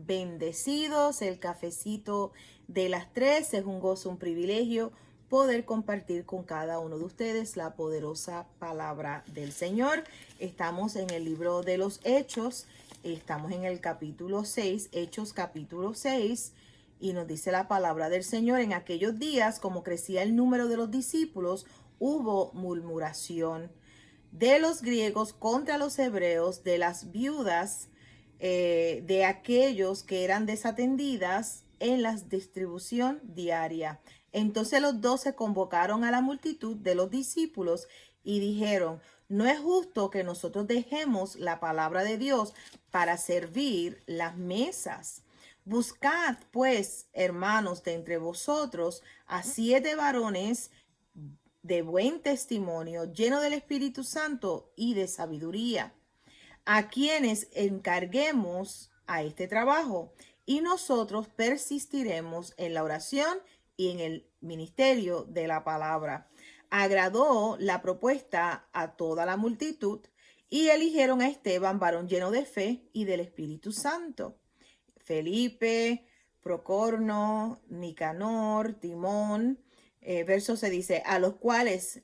bendecidos. El cafecito de las 3 es un gozo, un privilegio poder compartir con cada uno de ustedes la poderosa palabra del Señor. Estamos en el libro de los Hechos, estamos en el capítulo 6, Hechos capítulo 6, y nos dice la palabra del Señor: en aquellos días, como crecía el número de los discípulos, hubo murmuración de los griegos contra los hebreos, de las viudas, de aquellos que eran desatendidas en la distribución diaria. Entonces los 12 convocaron a la multitud de los discípulos y dijeron: no es justo que nosotros dejemos la palabra de Dios para servir las mesas. Buscad, pues, hermanos, de entre vosotros a 7 varones de buen testimonio, lleno del Espíritu Santo y de sabiduría, a quienes encarguemos a este trabajo, y nosotros persistiremos en la oración y en el ministerio de la palabra. Agradó la propuesta a toda la multitud, y eligieron a Esteban, varón lleno de fe y del Espíritu Santo, Felipe, Procorno, Nicanor, Timón. Verso se dice: a los cuales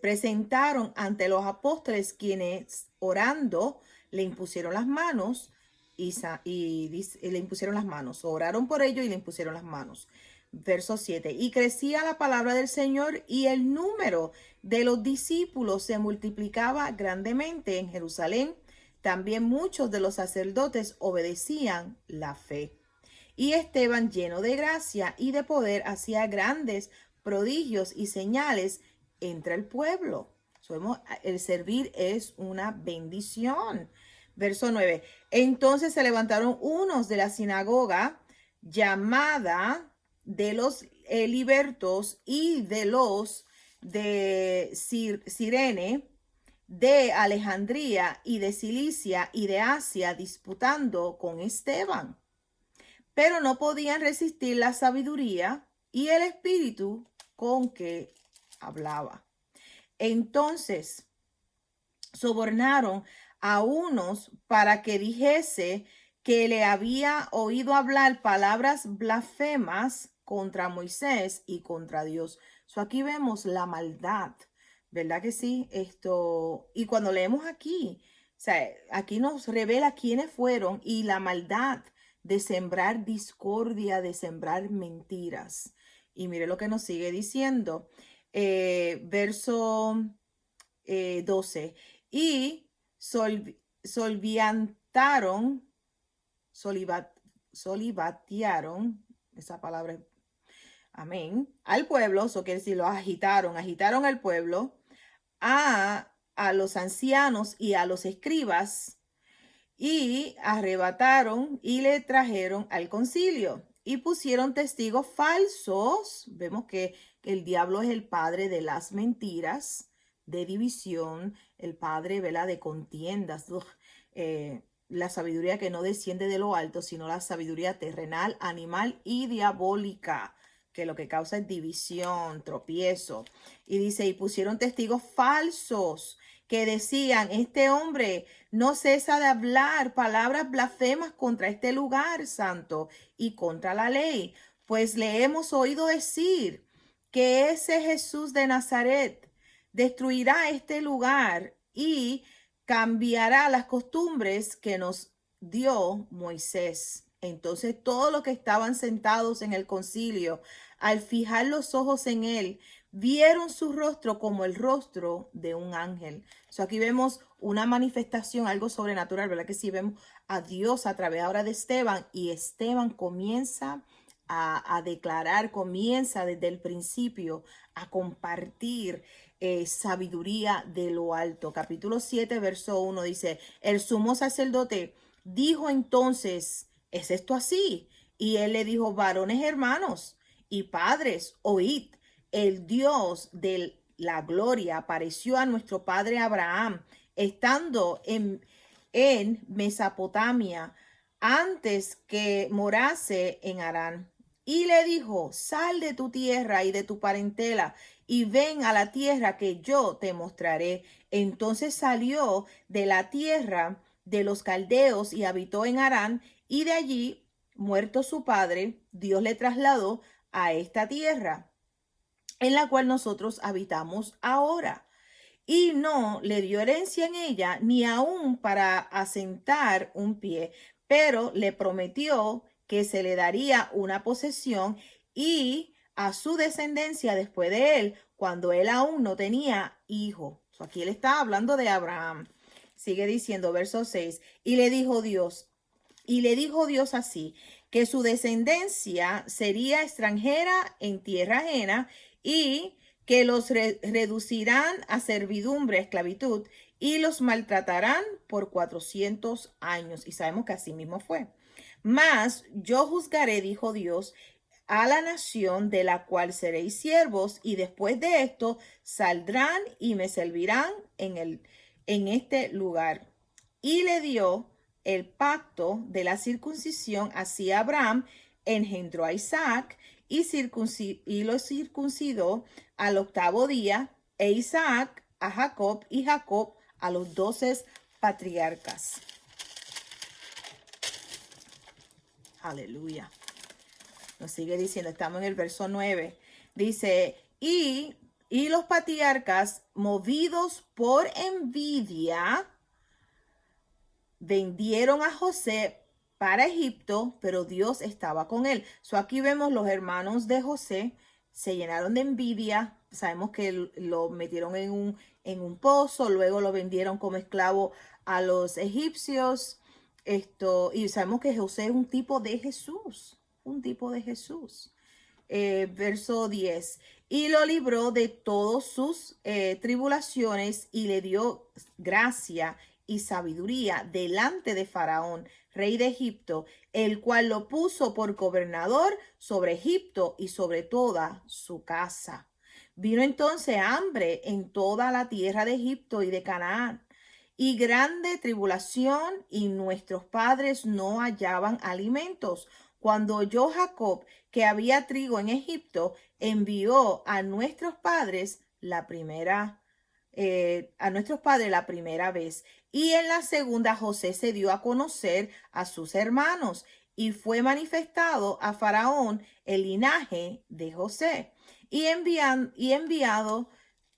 presentaron ante los apóstoles, quienes orando le impusieron las manos le impusieron las manos. Oraron por ello y le impusieron las manos. Verso 7: y crecía la palabra del Señor, y el número de los discípulos se multiplicaba grandemente en Jerusalén. También muchos de los sacerdotes obedecían la fe. Y Esteban, lleno de gracia y de poder, hacía grandes prodigios y señales entre el pueblo. El servir es una bendición. Verso 9: entonces se levantaron unos de la sinagoga llamada de los libertos y de los de Cirene, de Alejandría y de Cilicia y de Asia, disputando con Esteban. Pero no podían resistir la sabiduría y el espíritu con que hablaba. Entonces sobornaron a unos para que dijese que le había oído hablar palabras blasfemas contra Moisés y contra Dios. Aquí vemos la maldad, ¿verdad que sí? Y cuando leemos aquí, aquí nos revela quiénes fueron y la maldad de sembrar discordia, de sembrar mentiras. Y mire lo que nos sigue diciendo. Verso 12. Y solivatearon, esa palabra es amén, al pueblo. Eso quiere decir, lo agitaron al pueblo, a los ancianos y a los escribas, y arrebataron y le trajeron al concilio y pusieron testigos falsos. Vemos que el diablo es el padre de las mentiras, de división, el padre, ¿verdad?, de contiendas. La sabiduría que no desciende de lo alto, sino la sabiduría terrenal, animal y diabólica, que lo que causa es división, tropiezo. Y dice: y pusieron testigos falsos que decían: este hombre no cesa de hablar palabras blasfemas contra este lugar santo y contra la ley, pues le hemos oído decir que ese Jesús de Nazaret destruirá este lugar y cambiará las costumbres que nos dio Moisés. Entonces todos los que estaban sentados en el concilio, al fijar los ojos en él, vieron su rostro como el rostro de un ángel. Aquí vemos una manifestación, algo sobrenatural, ¿verdad que sí? Vemos a Dios a través ahora de Esteban, y Esteban comienza a declarar, comienza desde el principio a compartir sabiduría de lo alto. Capítulo 7, verso 1 dice: el sumo sacerdote dijo entonces: ¿es esto así? Y él le dijo: varones hermanos y padres, oíd. El Dios de la gloria apareció a nuestro padre Abraham estando en Mesopotamia, antes que morase en Harán, y le dijo: sal de tu tierra y de tu parentela y ven a la tierra que yo te mostraré. Entonces salió de la tierra de los caldeos y habitó en Harán, y de allí muerto su padre, Dios le trasladó a esta tierra, en la cual nosotros habitamos ahora. Y no le dio herencia en ella, ni aún para asentar un pie, pero le prometió que se le daría una posesión y a su descendencia después de él, cuando él aún no tenía hijo. Aquí él está hablando de Abraham. Sigue diciendo, verso 6, y le dijo Dios así, que su descendencia sería extranjera en tierra ajena y que los reducirán a servidumbre, a esclavitud, y los maltratarán por 400 años. Y sabemos que así mismo fue. Mas yo juzgaré, dijo Dios, a la nación de la cual seréis siervos, y después de esto saldrán y me servirán en este lugar. Y le dio el pacto de la circuncisión hacia Abraham, engendró a Isaac y lo circuncidó al 8º día, e Isaac a Jacob y Jacob a los 12 patriarcas. Aleluya. Nos sigue diciendo, estamos en el verso 9. Dice, y los patriarcas, movidos por envidia, vendieron a José para Egipto, pero Dios estaba con él. Aquí vemos los hermanos de José se llenaron de envidia. Sabemos que lo metieron en un pozo, luego lo vendieron como esclavo a los egipcios. Y sabemos que José es un tipo de Jesús, verso 10. Y lo libró de todas sus tribulaciones y le dio gracia y sabiduría delante de Faraón, rey de Egipto, el cual lo puso por gobernador sobre Egipto y sobre toda su casa. Vino entonces hambre en toda la tierra de Egipto y de Canaán, y grande tribulación, y nuestros padres no hallaban alimentos. Cuando oyó Jacob que había trigo en Egipto, envió a nuestros padres la primera vez. Y en la segunda José se dio a conocer a sus hermanos, y fue manifestado a Faraón el linaje de José. Y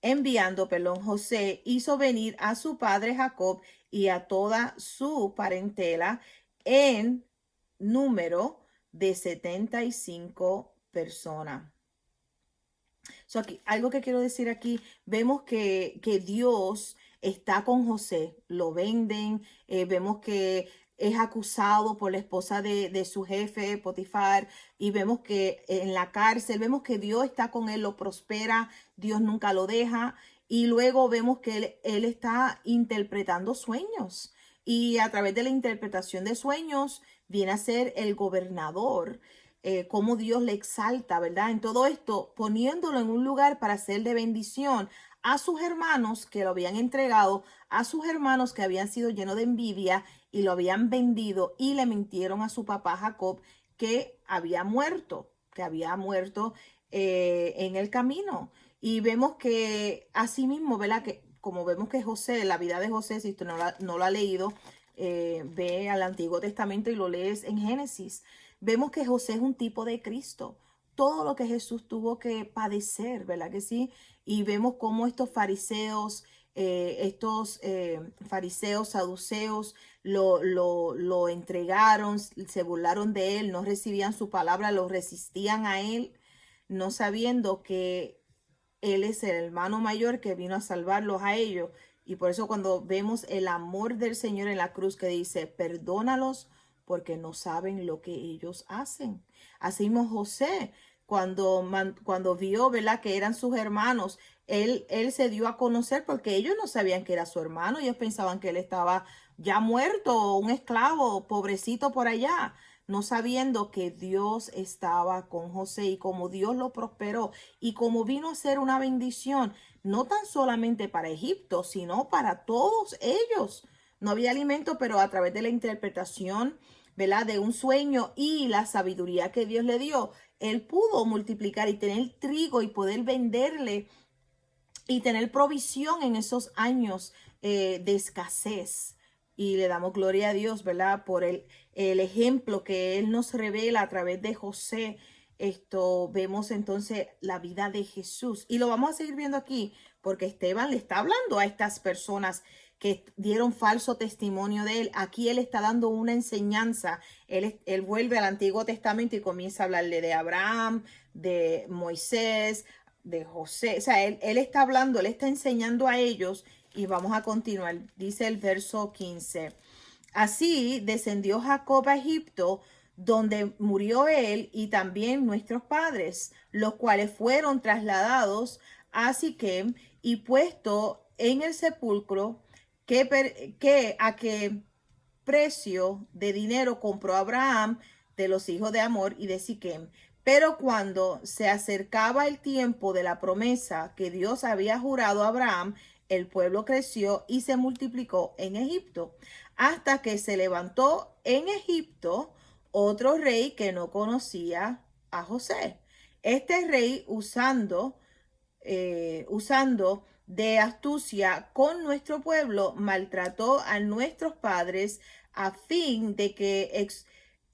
enviando, José hizo venir a su padre Jacob y a toda su parentela en número de 75 personas. Aquí, algo que quiero decir aquí, vemos que Dios está con José, lo venden, vemos que es acusado por la esposa de su jefe, Potifar, y vemos que en la cárcel, vemos que Dios está con él, lo prospera, Dios nunca lo deja, y luego vemos que él está interpretando sueños, y a través de la interpretación de sueños viene a ser el gobernador. Cómo Dios le exalta, ¿verdad? En todo esto, poniéndolo en un lugar para ser de bendición a sus hermanos que lo habían entregado, a sus hermanos que habían sido llenos de envidia y lo habían vendido y le mintieron a su papá Jacob que había muerto en el camino. Y vemos que así mismo, ¿verdad? Que como vemos que José, la vida de José, si usted no lo ha leído, ve al Antiguo Testamento y lo lees en Génesis. Vemos que José es un tipo de Cristo. Todo lo que Jesús tuvo que padecer, ¿verdad que sí? Y vemos cómo estos fariseos, saduceos, lo entregaron, se burlaron de él, no recibían su palabra, lo resistían a él, no sabiendo que él es el hermano mayor que vino a salvarlos a ellos. Y por eso cuando vemos el amor del Señor en la cruz que dice, perdónalos porque no saben lo que ellos hacen. Así mismo José, cuando vio, ¿verdad?, que eran sus hermanos, él se dio a conocer porque ellos no sabían que era su hermano. Ellos pensaban que él estaba ya muerto, un esclavo, pobrecito por allá, no sabiendo que Dios estaba con José y como Dios lo prosperó y como vino a ser una bendición, no tan solamente para Egipto, sino para todos ellos. No había alimento, pero a través de la interpretación, ¿verdad?, de un sueño y la sabiduría que Dios le dio, él pudo multiplicar y tener trigo y poder venderle y tener provisión en esos años de escasez. Y le damos gloria a Dios, ¿verdad?, por el ejemplo que Él nos revela a través de José, vemos entonces la vida de Jesús. Y lo vamos a seguir viendo aquí, porque Esteban le está hablando a estas personas que dieron falso testimonio de él. Aquí él está dando una enseñanza. Él vuelve al Antiguo Testamento y comienza a hablarle de Abraham, de Moisés, de José. O sea, él está hablando, él está enseñando a ellos. Y vamos a continuar. Dice el verso 15. Así descendió Jacob a Egipto, donde murió él y también nuestros padres, los cuales fueron trasladados a Siquem y puesto en el sepulcro a qué precio de dinero compró Abraham de los hijos de Amor y de Siquem. Pero cuando se acercaba el tiempo de la promesa que Dios había jurado a Abraham, el pueblo creció y se multiplicó en Egipto, hasta que se levantó en Egipto otro rey que no conocía a José. Este rey, usando de astucia con nuestro pueblo, maltrató a nuestros padres a fin de que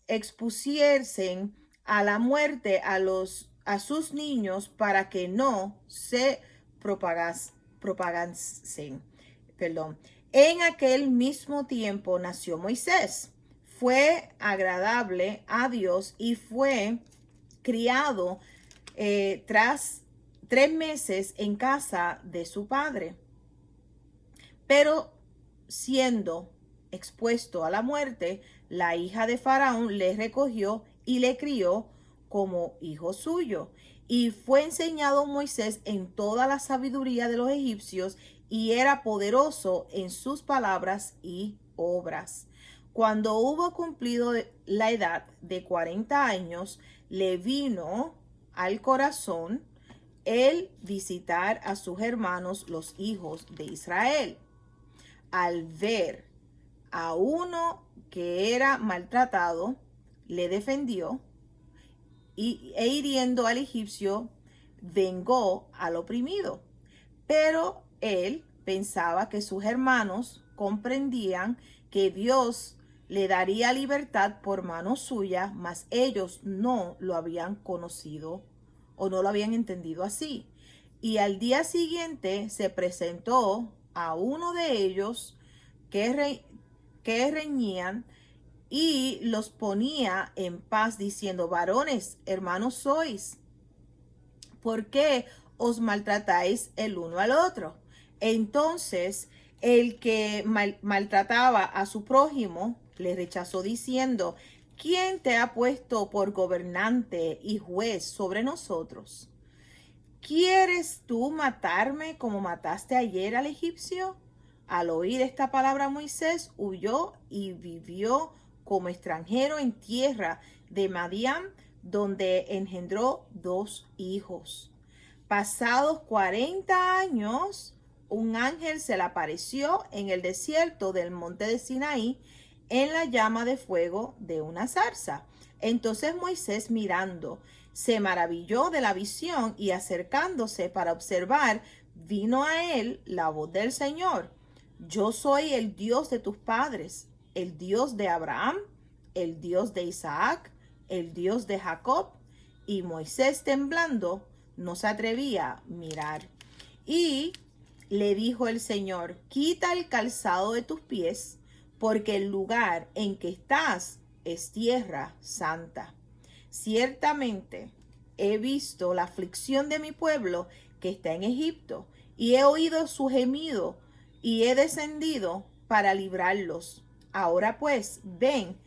expusiesen a la muerte a sus niños para que no se propagasen. Perdón. En aquel mismo tiempo nació Moisés. Fue agradable a Dios y fue criado tras 3 meses en casa de su padre. Pero siendo expuesto a la muerte, la hija de Faraón le recogió y le crió como hijo suyo. Y fue enseñado Moisés en toda la sabiduría de los egipcios y era poderoso en sus palabras y obras. Cuando hubo cumplido la edad de 40 años, le vino al corazón el visitar a sus hermanos, los hijos de Israel. Al ver a uno que era maltratado, le defendió e hiriendo al egipcio, vengó al oprimido. Pero él pensaba que sus hermanos comprendían que Dios le daría libertad por mano suya, mas ellos no lo habían conocido o no lo habían entendido así. Y al día siguiente se presentó a uno de ellos que reñían y los ponía en paz diciendo: varones, hermanos sois, ¿por qué os maltratáis el uno al otro? Entonces el que maltrataba a su prójimo le rechazó diciendo: ¿quién te ha puesto por gobernante y juez sobre nosotros? ¿Quieres tú matarme como mataste ayer al egipcio? Al oír esta palabra, Moisés huyó y vivió como extranjero en tierra de Madián, donde engendró 2 hijos. Pasados 40 años, un ángel se le apareció en el desierto del monte de Sinaí en la llama de fuego de una zarza. Entonces Moisés, mirando, se maravilló de la visión y acercándose para observar, vino a él la voz del Señor: yo soy el Dios de tus padres, el Dios de Abraham, el Dios de Isaac, el Dios de Jacob. Y Moisés, temblando, no se atrevía a mirar. Y le dijo el Señor: quita el calzado de tus pies, porque el lugar en que estás es tierra santa. Ciertamente he visto la aflicción de mi pueblo que está en Egipto, y he oído su gemido, y he descendido para librarlos. Ahora pues, ven,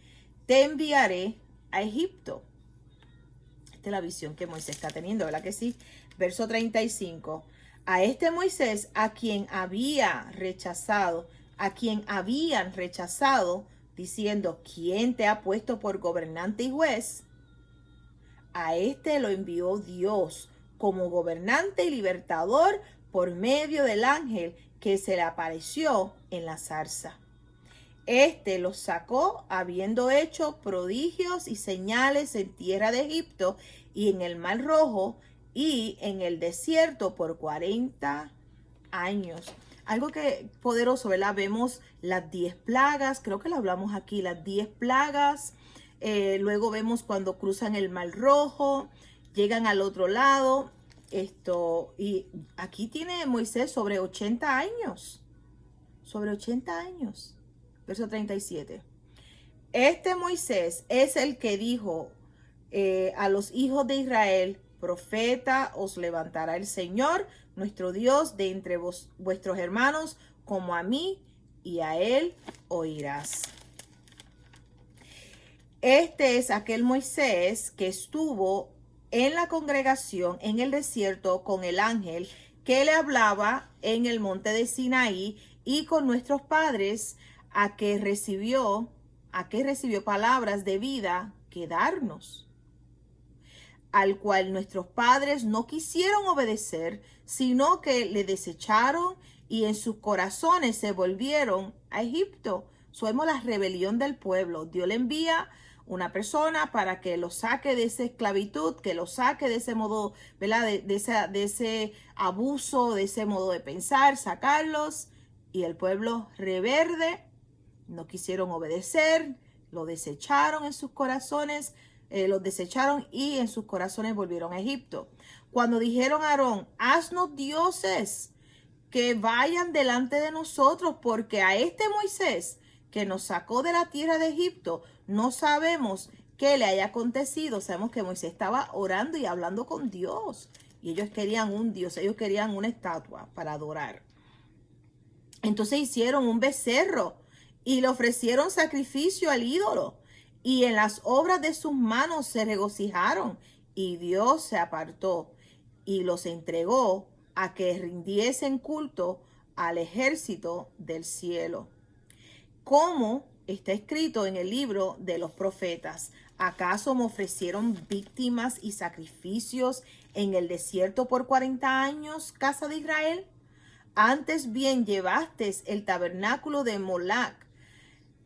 te enviaré a Egipto. Esta es la visión que Moisés está teniendo, ¿verdad que sí? Verso 35. A este Moisés, a quien habían rechazado, diciendo: ¿quién te ha puesto por gobernante y juez? A este lo envió Dios como gobernante y libertador por medio del ángel que se le apareció en la zarza. Este los sacó habiendo hecho prodigios y señales en tierra de Egipto y en el Mar Rojo y en el desierto por 40 años. algo que poderoso, ¿verdad? Vemos las 10 plagas, creo que lo hablamos aquí, las 10 plagas. Luego vemos cuando cruzan el Mar Rojo, llegan al otro lado. Y aquí tiene Moisés sobre 80 años. Sobre 80 años. Verso 37. Este Moisés es el que dijo a los hijos de Israel: profeta os levantará el Señor, nuestro Dios, de entre vuestros hermanos, como a mí, y a él oirás. Este es aquel Moisés que estuvo en la congregación en el desierto con el ángel que le hablaba en el monte de Sinaí, y con nuestros padres, a que recibió palabras de vida que darnos, al cual nuestros padres no quisieron obedecer, sino que le desecharon, y en sus corazones se volvieron a Egipto. Somos la rebelión del pueblo. Dios le envía una persona para que lo saque de esa esclavitud, que lo saque de ese modo, ¿verdad? De ese abuso, de ese modo de pensar, sacarlos. Y el pueblo rebelde no quisieron obedecer, lo desecharon en sus corazones, los desecharon, y en sus corazones volvieron a Egipto. Cuando dijeron a Aarón: haznos dioses que vayan delante de nosotros, porque a este Moisés que nos sacó de la tierra de Egipto no sabemos qué le haya acontecido. Sabemos que Moisés estaba orando y hablando con Dios, y ellos querían un Dios, ellos querían una estatua para adorar. Entonces hicieron un becerro y le ofrecieron sacrificio al ídolo, y en las obras de sus manos se regocijaron, y Dios se apartó y los entregó a que rindiesen culto al ejército del cielo, como está escrito en el libro de los profetas. ¿Acaso me ofrecieron víctimas y sacrificios en el desierto por 40 años, casa de Israel? Antes bien llevasteis el tabernáculo de Moloc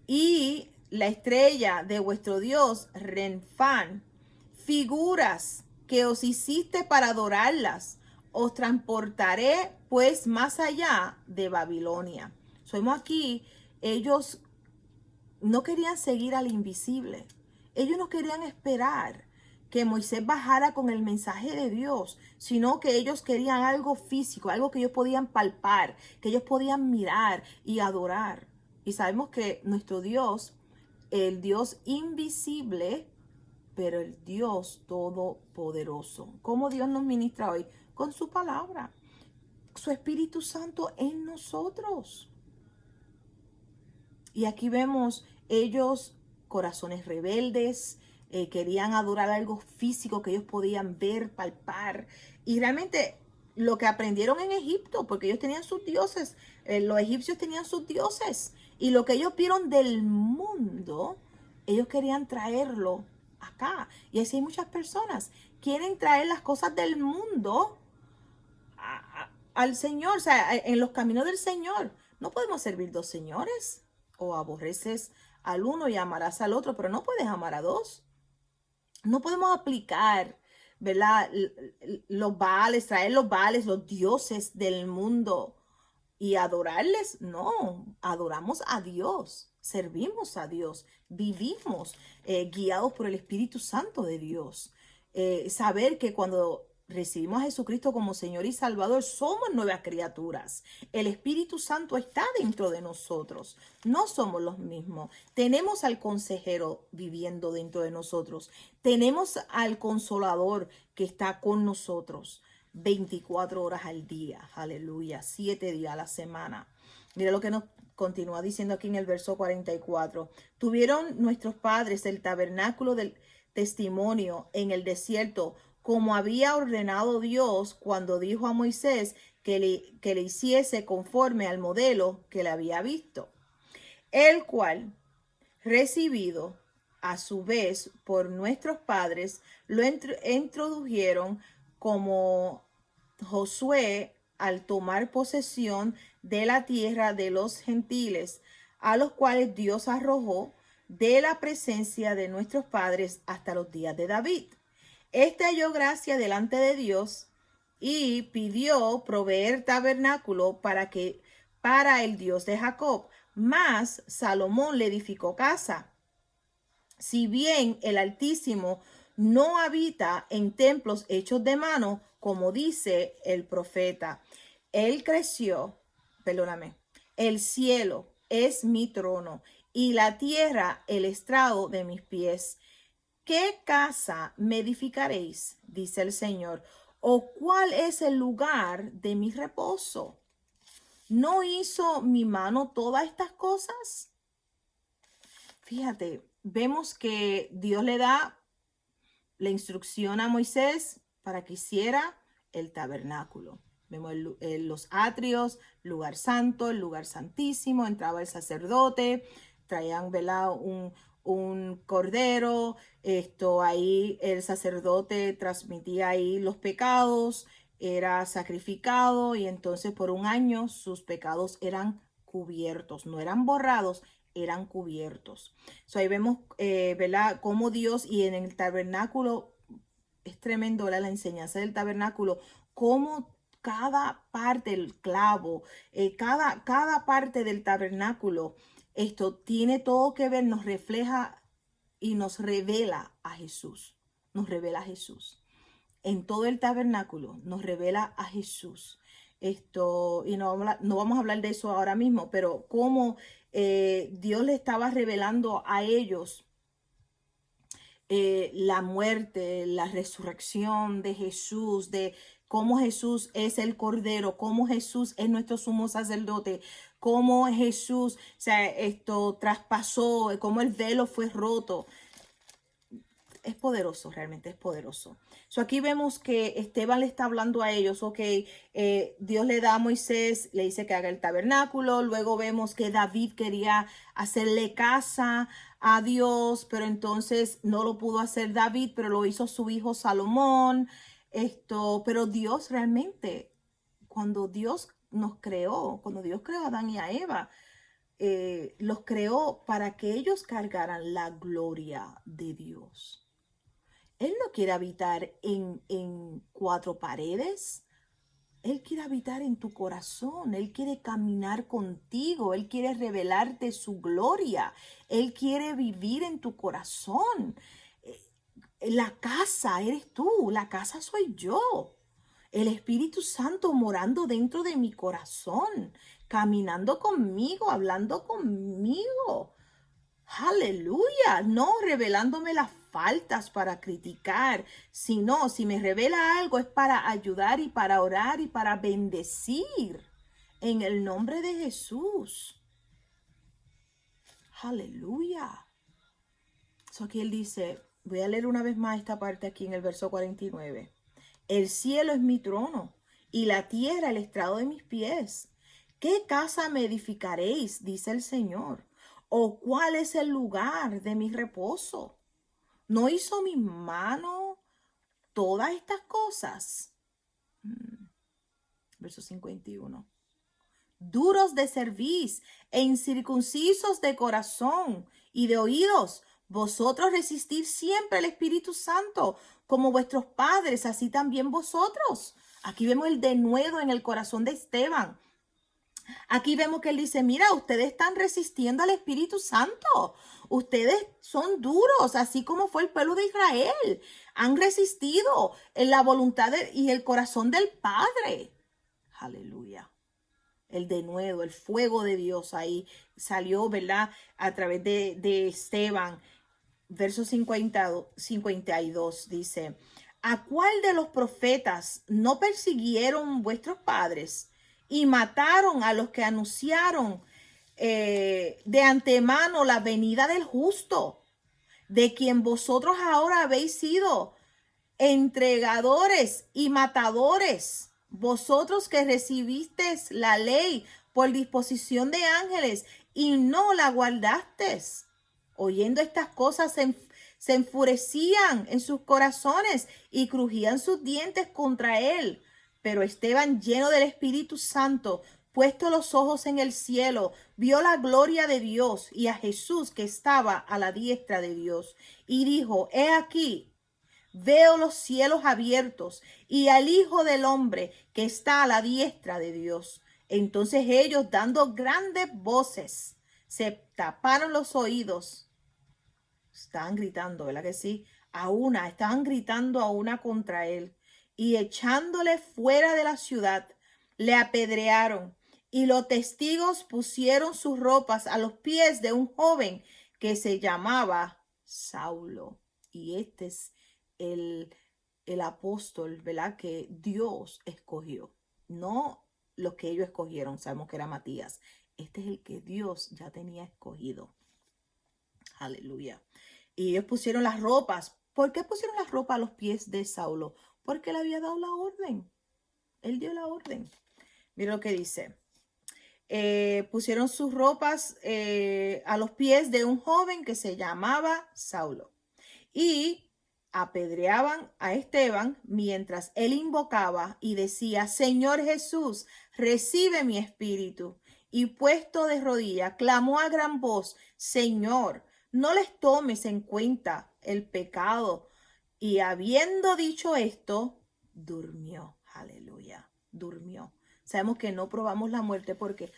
y la estrella de vuestro dios Renfán, figuras que os hiciste para adorarlas. Os transportaré pues más allá de Babilonia. Somos aquí. Ellos no querían seguir al invisible. Ellos no querían esperar que Moisés bajara con el mensaje de Dios, sino que ellos querían algo físico, algo que ellos podían palpar, que ellos podían mirar y adorar. Y sabemos que nuestro Dios, el Dios invisible, pero el Dios todopoderoso. ¿Cómo Dios nos ministra hoy? Con su palabra, su Espíritu Santo en nosotros. Y aquí vemos ellos, corazones rebeldes, querían adorar algo físico que ellos podían ver, palpar. Y realmente lo que aprendieron en Egipto, porque ellos tenían sus dioses, los egipcios tenían sus dioses. Y lo que ellos vieron del mundo, ellos querían traerlo acá. Y así hay muchas personas, quieren traer las cosas del mundo al Señor, o sea, en los caminos del Señor. No podemos servir dos señores. O aborreces al uno y amarás al otro, pero no puedes amar a dos. No podemos aplicar, ¿verdad?, los baales, traer los baales, los dioses del mundo y adorarles. No, adoramos a Dios, servimos a Dios, vivimos guiados por el Espíritu Santo de Dios. Saber que cuando recibimos a Jesucristo como Señor y Salvador, somos nuevas criaturas. El Espíritu Santo está dentro de nosotros. No somos los mismos. Tenemos al consejero viviendo dentro de nosotros. Tenemos al consolador que está con nosotros 24 horas al día. Aleluya. 7 días a la semana. Mira lo que nos continúa diciendo aquí en el verso 44. Tuvieron nuestros padres el tabernáculo del testimonio en el desierto, como había ordenado Dios cuando dijo a Moisés que le hiciese conforme al modelo que le había visto, el cual, recibido a su vez por nuestros padres, lo introdujeron como Josué al tomar posesión de la tierra de los gentiles, a los cuales Dios arrojó de la presencia de nuestros padres hasta los días de David. Este halló gracia delante de Dios y pidió proveer tabernáculo para que para el Dios de Jacob. Mas Salomón le edificó casa. Si bien el Altísimo no habita en templos hechos de mano, como dice el profeta, él creció, perdóname, el cielo es mi trono y la tierra el estrado de mis pies. ¿Qué casa me edificaréis? Dice el Señor. ¿O cuál es el lugar de mi reposo? ¿No hizo mi mano todas estas cosas? Fíjate, vemos que Dios le da la instrucción a Moisés para que hiciera el tabernáculo. Vemos los atrios, lugar santo, el lugar santísimo. Entraba el sacerdote, traían, ¿verdad?, un cordero. Ahí el sacerdote transmitía ahí los pecados, era sacrificado y entonces por un año sus pecados eran cubiertos, no eran borrados, eran cubiertos. Ahí vemos, ¿verdad?, cómo Dios, y en el tabernáculo es tremendo, ¿verdad?, la enseñanza del tabernáculo, cómo cada parte, el clavo, cada parte del tabernáculo, esto tiene todo que ver, nos refleja y nos revela a Jesús. Nos revela a Jesús. En todo el tabernáculo nos revela a Jesús. Y no vamos a hablar de eso ahora mismo, pero cómo Dios le estaba revelando a ellos la muerte, la resurrección de Jesús, de cómo Jesús es el Cordero, cómo Jesús es nuestro sumo sacerdote, cómo Jesús, traspasó, cómo el velo fue roto. Es poderoso, realmente es poderoso. Aquí vemos que Esteban le está hablando a ellos, Dios le da a Moisés, le dice que haga el tabernáculo. Luego vemos que David quería hacerle casa a Dios, pero entonces no lo pudo hacer David, pero lo hizo su hijo Salomón. Pero Dios realmente, cuando Dios nos creó, cuando Dios creó a Adán y a Eva, los creó para que ellos cargaran la gloria de Dios. Él no quiere habitar en cuatro paredes. Él quiere habitar en tu corazón. Él quiere caminar contigo. Él quiere revelarte su gloria. Él quiere vivir en tu corazón. La casa eres tú. La casa soy yo. El Espíritu Santo morando dentro de mi corazón. Caminando conmigo, hablando conmigo. Aleluya, no revelándome las faltas para criticar, sino si me revela algo es para ayudar y para orar y para bendecir en el nombre de Jesús. Aleluya. Aquí él dice, voy a leer una vez más esta parte aquí en el verso 49. El cielo es mi trono y la tierra el estrado de mis pies. ¿Qué casa me edificaréis? Dice el Señor. ¿O cuál es el lugar de mi reposo? ¿No hizo mi mano todas estas cosas? Verso 51. Duros de cerviz e incircuncisos de corazón y de oídos, vosotros resistid siempre al Espíritu Santo, como vuestros padres, así también vosotros. Aquí vemos el denuedo en el corazón de Esteban. Aquí vemos que él dice, mira, ustedes están resistiendo al Espíritu Santo. Ustedes son duros, así como fue el pueblo de Israel. Han resistido en la voluntad y el corazón del Padre. Aleluya. El denuedo, el fuego de Dios ahí salió, ¿verdad?, a través de Esteban. Verso 52 dice, ¿a cuál de los profetas no persiguieron vuestros padres y mataron a los que anunciaron de antemano la venida del justo, de quien vosotros ahora habéis sido entregadores y matadores? Vosotros que recibisteis la ley por disposición de ángeles y no la guardasteis. Oyendo estas cosas se enfurecían en sus corazones y crujían sus dientes contra él. Pero Esteban, lleno del Espíritu Santo, puesto los ojos en el cielo, vio la gloria de Dios y a Jesús que estaba a la diestra de Dios. Y dijo, he aquí, veo los cielos abiertos y al Hijo del Hombre que está a la diestra de Dios. Entonces ellos, dando grandes voces, se taparon los oídos. Estaban gritando, ¿verdad que sí? Estaban gritando a una contra él. Y echándole fuera de la ciudad, le apedrearon. Y los testigos pusieron sus ropas a los pies de un joven que se llamaba Saulo. Y este es el apóstol, ¿verdad? Que Dios escogió. No los que ellos escogieron, sabemos que era Matías. Este es el que Dios ya tenía escogido. Aleluya. Y ellos pusieron las ropas. ¿Por qué pusieron las ropas a los pies de Saulo? Porque le había dado la orden. Él dio la orden. Mira lo que dice. Pusieron sus ropas a los pies de un joven que se llamaba Saulo. Y apedreaban a Esteban mientras él invocaba y decía: Señor Jesús, recibe mi espíritu. Y puesto de rodillas, clamó a gran voz: Señor, no les tomes en cuenta el pecado. Y habiendo dicho esto, durmió. Aleluya, durmió. Sabemos que no probamos la muerte porque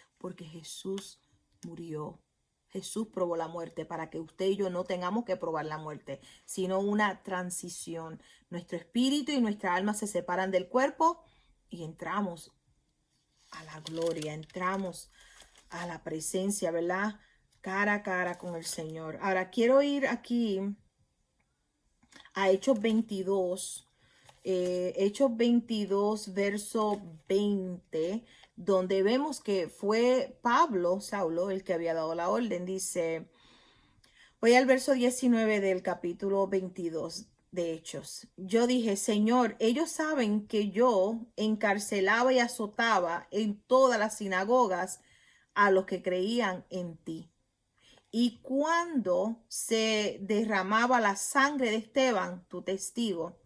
Jesús murió. Jesús probó la muerte para que usted y yo no tengamos que probar la muerte, sino una transición. Nuestro espíritu y nuestra alma se separan del cuerpo y entramos a la gloria, entramos a la presencia, ¿verdad? Cara a cara con el Señor. Ahora quiero ir aquí a Hechos 22. Hechos 22, verso 20, donde vemos que fue Saulo, el que había dado la orden. Dice, voy al verso 19 del capítulo 22 de Hechos. Yo dije: Señor, ellos saben que yo encarcelaba y azotaba en todas las sinagogas a los que creían en ti. Y cuando se derramaba la sangre de Esteban, tu testigo,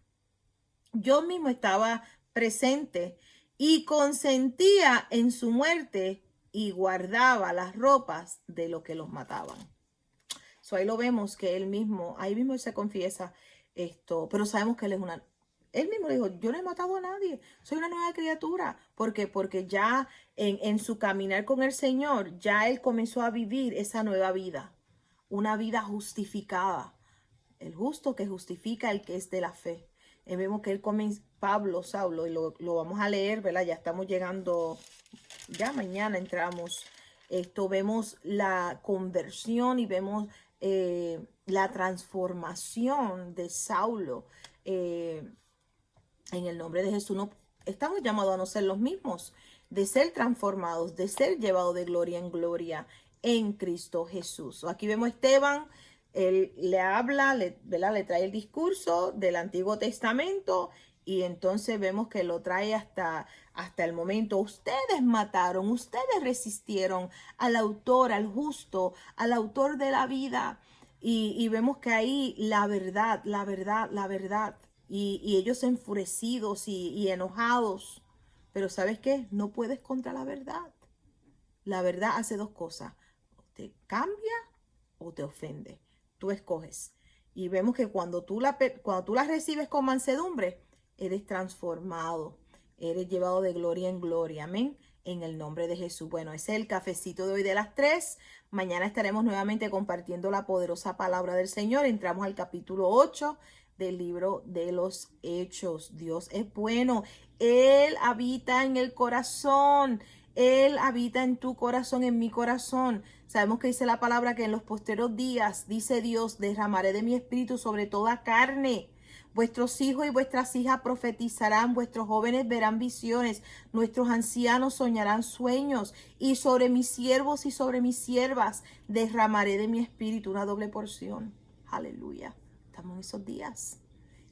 yo mismo estaba presente y consentía en su muerte y guardaba las ropas de los que los mataban. Ahí lo vemos que ahí mismo él se confiesa esto, pero sabemos que él mismo dijo: yo no he matado a nadie, soy una nueva criatura. ¿Por qué? Porque ya en su caminar con el Señor, ya él comenzó a vivir esa nueva vida, una vida justificada. El justo que justifica el que es de la fe. Vemos que él comienza, Saulo, y lo vamos a leer, ¿verdad? Ya estamos llegando, ya mañana entramos. Vemos la conversión y vemos la transformación de Saulo. En el nombre de Jesús no estamos llamados a no ser los mismos, de ser transformados, de ser llevados de gloria en gloria en Cristo Jesús. Aquí vemos a Esteban. Él le habla, ¿verdad? Le trae el discurso del Antiguo Testamento y entonces vemos que lo trae hasta el momento. Ustedes mataron, ustedes resistieron al autor, al justo, al autor de la vida. Y vemos que ahí la verdad. Y ellos enfurecidos y enojados. Pero ¿sabes qué? No puedes contra la verdad. La verdad hace dos cosas: te cambia o te ofende. Tú escoges. Y vemos que cuando tú la recibes con mansedumbre, eres transformado, eres llevado de gloria en gloria. Amén. En el nombre de Jesús. Bueno, ese es el cafecito de hoy de las 3. Mañana estaremos nuevamente compartiendo la poderosa palabra del Señor. Entramos al capítulo 8 del libro de los Hechos. Dios es bueno. Él habita en el corazón. Él habita en tu corazón, en mi corazón. Sabemos que dice la palabra que en los posteros días, dice Dios, derramaré de mi espíritu sobre toda carne. Vuestros hijos y vuestras hijas profetizarán, vuestros jóvenes verán visiones, nuestros ancianos soñarán sueños, y sobre mis siervos y sobre mis siervas derramaré de mi espíritu una doble porción. Aleluya. Estamos en esos días.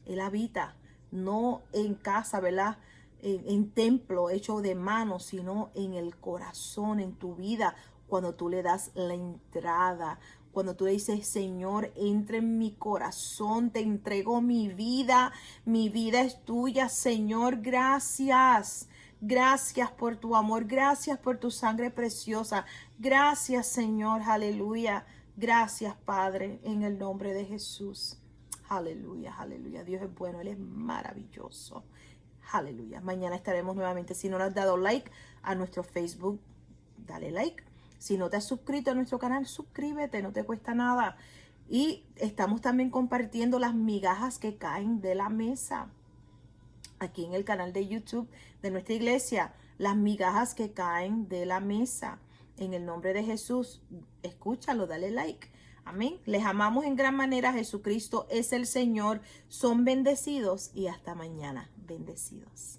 Él habita, no en casa, ¿verdad? En templo hecho de manos, sino en el corazón, en tu vida, cuando tú le das la entrada, cuando tú le dices: Señor, entra en mi corazón, te entrego mi vida es tuya, Señor, gracias. Gracias por tu amor, gracias por tu sangre preciosa, gracias, Señor, aleluya, gracias, Padre, en el nombre de Jesús. Aleluya, aleluya. Dios es bueno, Él es maravilloso. Aleluya. Mañana estaremos nuevamente. Si no le has dado like a nuestro Facebook, dale like. Si no te has suscrito a nuestro canal, suscríbete, no te cuesta nada. Y estamos también compartiendo las migajas que caen de la mesa. Aquí en el canal de YouTube de nuestra iglesia, las migajas que caen de la mesa. En el nombre de Jesús, escúchalo, dale like. Amén. Les amamos en gran manera. Jesucristo es el Señor. Son bendecidos y hasta mañana. Bendecidos.